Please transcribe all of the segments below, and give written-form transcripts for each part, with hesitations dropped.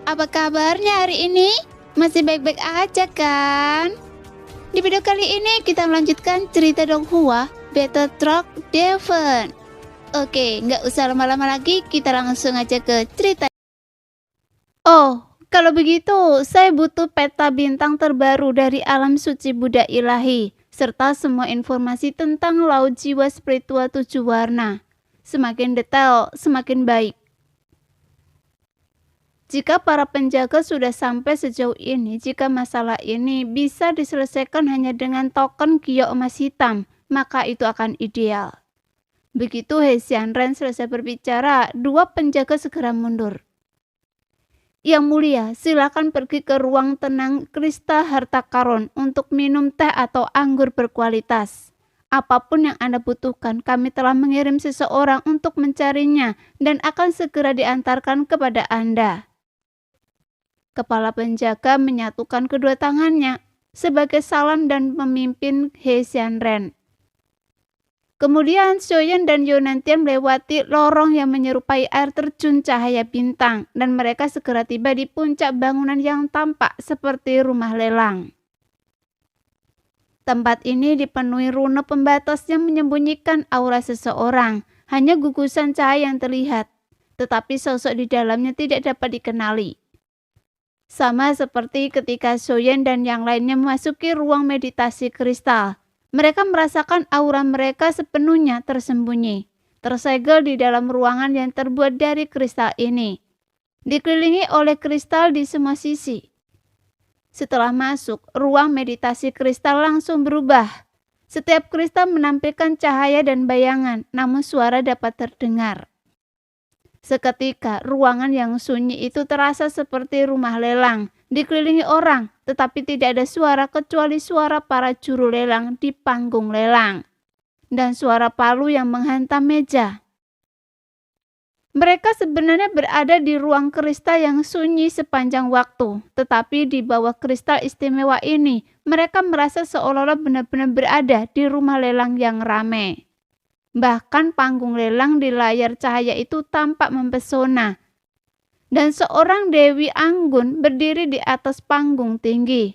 Apa kabarnya hari ini? Masih baik-baik aja kan? Di video kali ini kita melanjutkan cerita Donghua Battle Truck Devon. Oke, nggak usah lama-lama lagi, kita langsung aja ke cerita. Oh, kalau begitu saya butuh peta bintang terbaru dari alam suci Buddha ilahi, serta semua informasi tentang laut jiwa spiritual 7 warna. Semakin detail, semakin baik. Jika para penjaga sudah sampai sejauh ini, jika masalah ini bisa diselesaikan hanya dengan token Gio emas hitam, maka itu akan ideal. Begitu He Xianren selesai berbicara, dua penjaga segera mundur. Yang mulia, silakan pergi ke ruang tenang Krista Harta Karun untuk minum teh atau anggur berkualitas. Apapun yang Anda butuhkan, kami telah mengirim seseorang untuk mencarinya dan akan segera diantarkan kepada Anda. Kepala penjaga menyatukan kedua tangannya sebagai salam dan memimpin He Xianren. Kemudian Xiaoyan dan Yonantian melewati lorong yang menyerupai air terjun cahaya bintang dan mereka segera tiba di puncak bangunan yang tampak seperti rumah lelang. Tempat ini dipenuhi rune pembatas yang menyembunyikan aura seseorang, hanya gugusan cahaya yang terlihat, tetapi sosok di dalamnya tidak dapat dikenali. Sama seperti ketika Xiaoyan dan yang lainnya memasuki ruang meditasi kristal. Mereka merasakan aura mereka sepenuhnya tersembunyi, tersegel di dalam ruangan yang terbuat dari kristal ini, dikelilingi oleh kristal di semua sisi. Setelah masuk, ruang meditasi kristal langsung berubah. Setiap kristal menampilkan cahaya dan bayangan, namun suara dapat terdengar. Seketika, ruangan yang sunyi itu terasa seperti rumah lelang, dikelilingi orang, tetapi tidak ada suara kecuali suara para juru lelang di panggung lelang, dan suara palu yang menghantam meja. Mereka sebenarnya berada di ruang kristal yang sunyi sepanjang waktu, tetapi di bawah kristal istimewa ini, mereka merasa seolah-olah benar-benar berada di rumah lelang yang ramai. Bahkan panggung lelang di layar cahaya itu tampak mempesona. Dan seorang Dewi Anggun berdiri di atas panggung tinggi.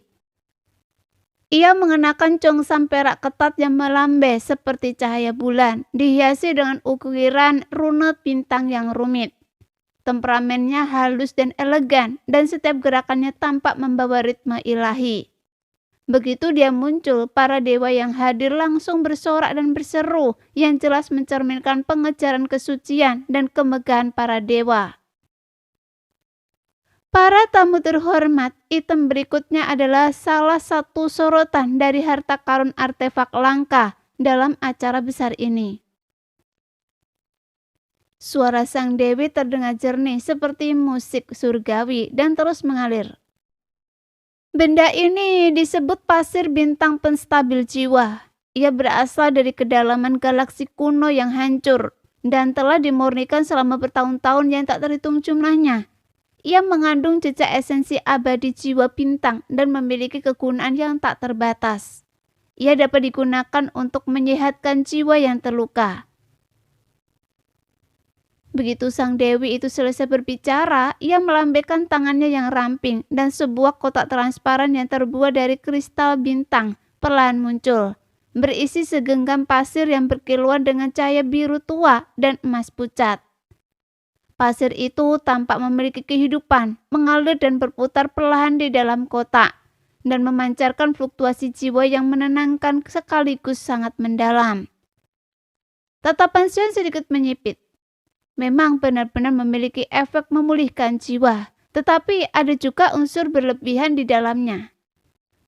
Ia mengenakan congsam perak ketat yang melambai seperti cahaya bulan, dihiasi dengan ukiran rune bintang yang rumit. Temperamennya halus dan elegan, dan setiap gerakannya tampak membawa ritme ilahi. Begitu dia muncul, para dewa yang hadir langsung bersorak dan berseru yang jelas mencerminkan pengejaran kesucian dan kemegahan para dewa. Para tamu terhormat, item berikutnya adalah salah satu sorotan dari harta karun artefak langka dalam acara besar ini. Suara sang dewi terdengar jernih seperti musik surgawi dan terus mengalir. Benda ini disebut pasir bintang penstabil jiwa. Ia berasal dari kedalaman galaksi kuno yang hancur dan telah dimurnikan selama bertahun-tahun yang tak terhitung jumlahnya. Ia mengandung jejak esensi abadi jiwa bintang dan memiliki kegunaan yang tak terbatas. Ia dapat digunakan untuk menyehatkan jiwa yang terluka. Begitu sang dewi itu selesai berbicara, ia melambaikan tangannya yang ramping dan sebuah kotak transparan yang terbuat dari kristal bintang perlahan muncul, berisi segenggam pasir yang berkilauan dengan cahaya biru tua dan emas pucat. Pasir itu tampak memiliki kehidupan, mengalir dan berputar perlahan di dalam kotak, dan memancarkan fluktuasi jiwa yang menenangkan sekaligus sangat mendalam. Tatapan Xian sedikit menyipit. Memang benar-benar memiliki efek memulihkan jiwa, tetapi ada juga unsur berlebihan di dalamnya.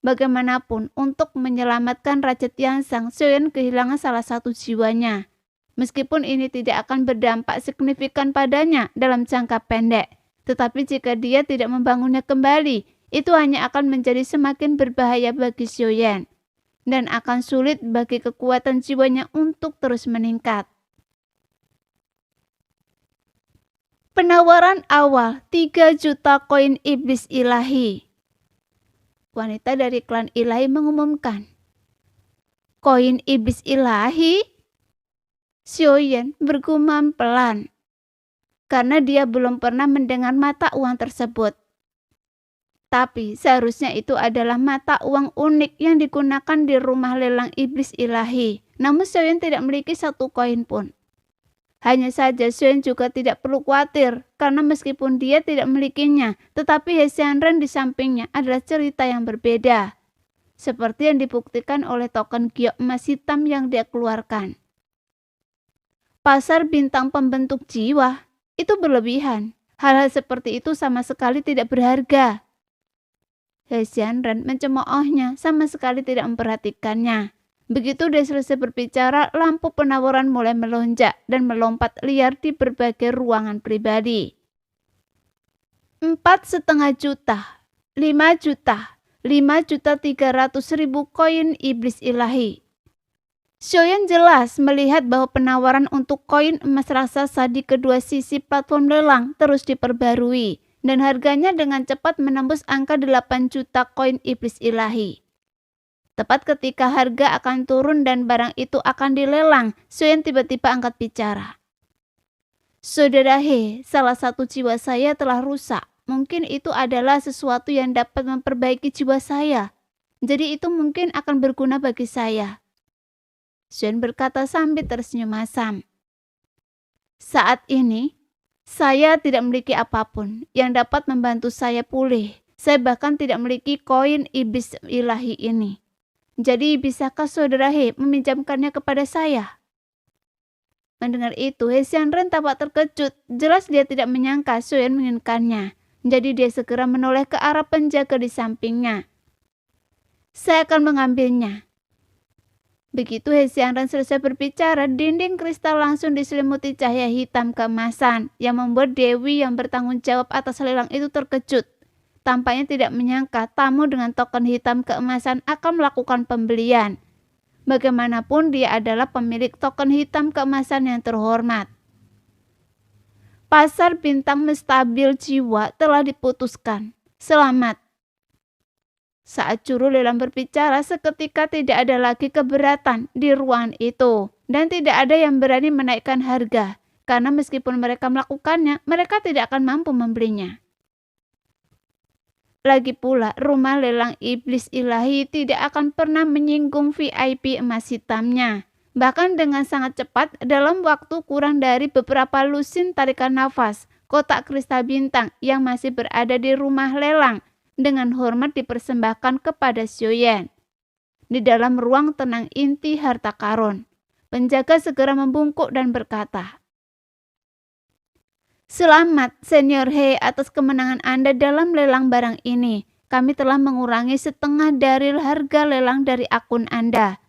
Bagaimanapun, untuk menyelamatkan Raja Tiansang, Xiaoyan kehilangan salah satu jiwanya. Meskipun ini tidak akan berdampak signifikan padanya dalam jangka pendek, tetapi jika dia tidak membangunnya kembali, itu hanya akan menjadi semakin berbahaya bagi Xiaoyan, dan akan sulit bagi kekuatan jiwanya untuk terus meningkat. Penawaran awal 3 juta koin iblis ilahi. Wanita dari klan ilahi mengumumkan. Koin iblis ilahi? Xiaoyan bergumam pelan. Karena dia belum pernah mendengar mata uang tersebut. Tetapi seharusnya itu adalah mata uang unik yang digunakan di rumah lelang iblis ilahi. Namun Sioyen tidak memiliki satu koin pun. Hanya saja Sioyen juga tidak perlu khawatir karena meskipun dia tidak memilikinya, tetapi Hesianren di sampingnya adalah cerita yang berbeda. Seperti yang dibuktikan oleh token giok emas hitam yang dia keluarkan. Pasar bintang pembentuk jiwa itu berlebihan. Hal-hal seperti itu sama sekali tidak berharga. Hesianren mencemoohnya, sama sekali tidak memperhatikannya. Begitu dia selesai berbicara, lampu penawaran mulai melonjak dan melompat liar di berbagai ruangan pribadi. 4,5 juta, 5 juta, 5.300.000 koin iblis ilahi. Sioyen jelas melihat bahwa penawaran untuk koin emas raksasa di kedua sisi platform lelang terus diperbarui dan harganya dengan cepat menembus angka 8 juta koin iblis ilahi. Tepat ketika harga akan turun dan barang itu akan dilelang, Sioyen tiba-tiba angkat bicara. Saudara He, salah satu jiwa saya telah rusak. Mungkin itu adalah sesuatu yang dapat memperbaiki jiwa saya. Jadi itu mungkin akan berguna bagi saya. Sioyen berkata sambil tersenyum masam. Saat ini, saya tidak memiliki apapun yang dapat membantu saya pulih. Saya bahkan tidak memiliki koin iblis ilahi ini. Jadi bisakah saudara He meminjamkannya kepada saya? Mendengar itu, Hesianren tampak terkejut. Jelas dia tidak menyangka Sioyen menginginkannya. Jadi dia segera menoleh ke arah penjaga di sampingnya. Saya akan mengambilnya. Begitu Hesianren selesai berbicara, dinding kristal langsung diselimuti cahaya hitam keemasan yang membuat Dewi yang bertanggung jawab atas lelang itu terkejut. Tampaknya tidak menyangka tamu dengan token hitam keemasan akan melakukan pembelian. Bagaimanapun dia adalah pemilik token hitam keemasan yang terhormat. Pasar bintang menstabil jiwa telah diputuskan. Selamat. Saat juru lelang berbicara, seketika tidak ada lagi keberatan di ruangan itu. Dan tidak ada yang berani menaikkan harga. Karena meskipun mereka melakukannya, mereka tidak akan mampu membelinya. Lagi pula, rumah lelang iblis ilahi tidak akan pernah menyinggung VIP emas hitamnya. Bahkan dengan sangat cepat, dalam waktu kurang dari beberapa lusin tarikan nafas, kotak kristal bintang yang masih berada di rumah lelang dengan hormat dipersembahkan kepada Sioyen. Di dalam ruang tenang inti harta karun, penjaga segera membungkuk dan berkata, Selamat Senior He atas kemenangan Anda dalam lelang barang ini. Kami telah mengurangi setengah dari harga lelang dari akun Anda.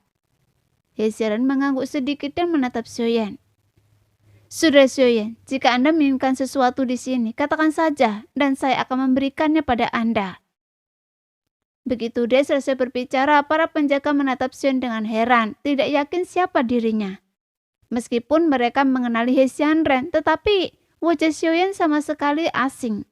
Hesianren mengangguk sedikit dan menatap Sioyen. Sudah Sioyen, jika Anda menginginkan sesuatu di sini, katakan saja dan saya akan memberikannya pada Anda. Begitu dia selesai berbicara, para penjaga menatap Sioyen dengan heran, tidak yakin siapa dirinya. Meskipun mereka mengenali Hesianren, tetapi wajah Sioyen sama sekali asing.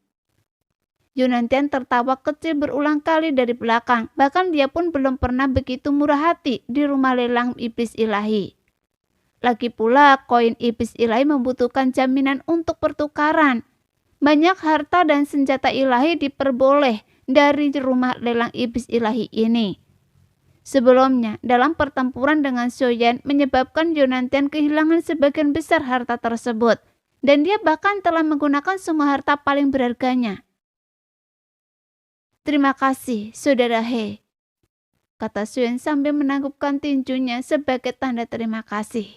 Yunantian tertawa kecil berulang kali dari belakang. Bahkan dia pun belum pernah begitu murah hati di rumah lelang iblis ilahi. Lagi pula, koin iblis ilahi membutuhkan jaminan untuk pertukaran. Banyak harta dan senjata ilahi diperboleh dari rumah lelang iblis ilahi ini. Sebelumnya, dalam pertempuran dengan Sioyen menyebabkan Yunantian kehilangan sebagian besar harta tersebut. Dan dia bahkan telah menggunakan semua harta paling berharganya. Terima kasih, Saudara He, kata Sioyen sambil menanggupkan tinjunya sebagai tanda terima kasih.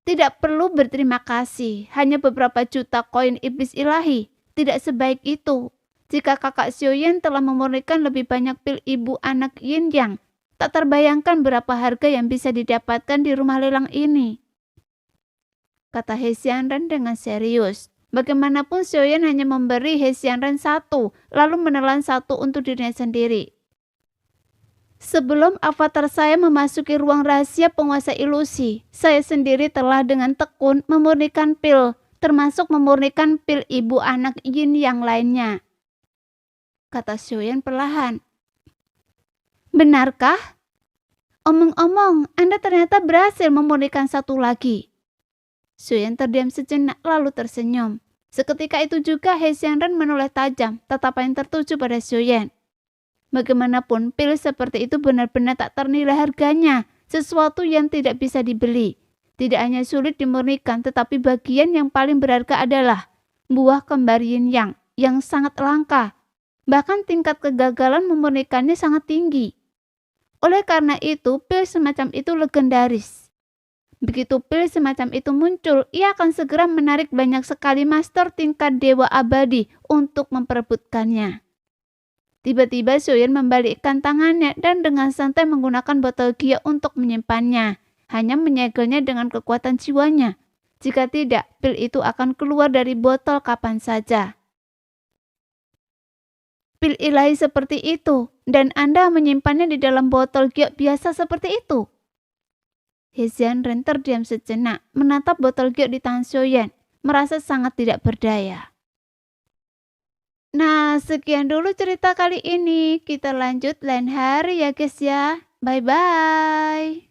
Tidak perlu berterima kasih, hanya beberapa juta koin iblis ilahi. Tidak sebaik itu. Jika kakak Sioyen telah memurnikan lebih banyak pil ibu anak Yin Yang, tak terbayangkan berapa harga yang bisa didapatkan di rumah lelang ini, kata Hesianren dengan serius. Bagaimanapun Sioyen hanya memberi Hesianren satu, lalu menelan satu untuk dirinya sendiri. Sebelum avatar saya memasuki ruang rahasia penguasa ilusi, saya sendiri telah dengan tekun memurnikan pil, termasuk memurnikan pil ibu anak Yin yang lainnya, kata Sioyen perlahan. Benarkah? Omong-omong, Anda ternyata berhasil memurnikan satu lagi. Sioyen terdiam sejenak lalu tersenyum. Seketika itu juga He Xianren menoleh tajam tatapan yang tertuju pada Xiuyan. Bagaimanapun, pil seperti itu benar-benar tak ternilai harganya, sesuatu yang tidak bisa dibeli. Tidak hanya sulit dimurnikan, tetapi bagian yang paling berharga adalah buah kembar yin yang sangat langka. Bahkan tingkat kegagalan memurnikannya sangat tinggi. Oleh karena itu, pil semacam itu legendaris. Begitu pil semacam itu muncul, ia akan segera menarik banyak sekali master tingkat dewa abadi untuk memperebutkannya. Tiba-tiba Xiuyan membalikkan tangannya dan dengan santai menggunakan botol Gia untuk menyimpannya, hanya menyegelnya dengan kekuatan jiwanya. Jika tidak, pil itu akan keluar dari botol kapan saja. Pil ilahi seperti itu, dan Anda menyimpannya di dalam botol Gia biasa seperti itu. He Xianren terdiam sejenak, menatap botol Gia di tangan Xiuyan, merasa sangat tidak berdaya. Nah, sekian dulu cerita kali ini. Kita lanjut lain hari ya guys ya. Bye-bye.